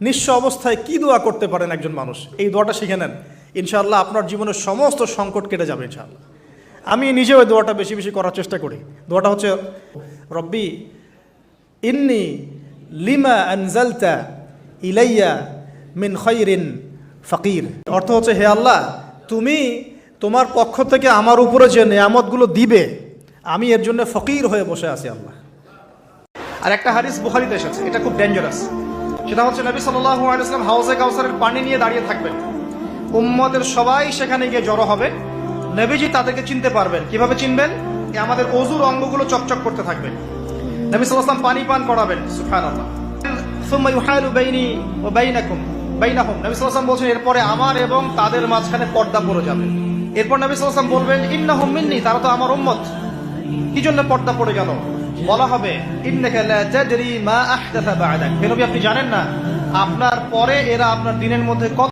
নিঃস্ব অবস্থায় কি দোয়া করতে পারেন একজন মানুষ, এই দোয়াটা শিখে নেন, ইনশাআল্লাহ আপনার জীবনের সমস্ত সংকট কেটে যাবে ইনশাআল্লাহ। আমি নিজেও এই দোয়াটা বেশি বেশি করার চেষ্টা করি। দোয়াটা হচ্ছে রব্বি ইন্নি লিমা আনজালতা ইলাইয়া মিন খায়রিন ফাকির। অর্থ হচ্ছে, হে আল্লাহ, তুমি তোমার পক্ষ থেকে আমার উপরে যে নেয়ামতগুলো দিবে, আমি এর জন্য ফকির হয়ে বসে আছি আল্লাহ। আর একটা হাদিস বুখারীতে এসেছে, এটা খুব ডেঞ্জারাস। সেটা হচ্ছে নবী সাল্লাল্লাহু আলাইহি ওয়াসাল্লাম হাউজে কাউসারের পানি নিয়ে দাঁড়িয়ে থাকবেন, উম্মতের সবাই সেখানে গিয়ে জড়ো হবে, নবীজি তাদেরকে চিনতে পারবেন। কিভাবে চিনবেন? আমাদের ওযুর অঙ্গগুলো চকচক করতে থাকবে। নবী সাল্লাল্লাহু আলাইহি ওয়াসাল্লাম পানি পান করাবেন, সুবহানাল্লাহ। সুম্মা ইউহালু বাইনি ওয়া বাইনাকুম বাইনাহুম, নবী সাল্লাল্লাহু আলাইহি ওয়াসাল্লাম বলছেন, এরপরে আমার এবং তাদের মাঝখানে পর্দা পড়ে যাবে। এরপর নবী সাল্লাল্লাহু আলাইহি ওয়াসাল্লাম বলবেন, ইন্নাহুম মিন্নি, তারা তো আমার উম্মত। কি জন্য পর্দা পড়ে গেল? বলা হবে, ইন্নাকা লা তাদরি মা আহদাথা বা'দাক, হে নবী আপনি জানেন না আপনার পরে এরা আপনার দিনের মধ্যে কত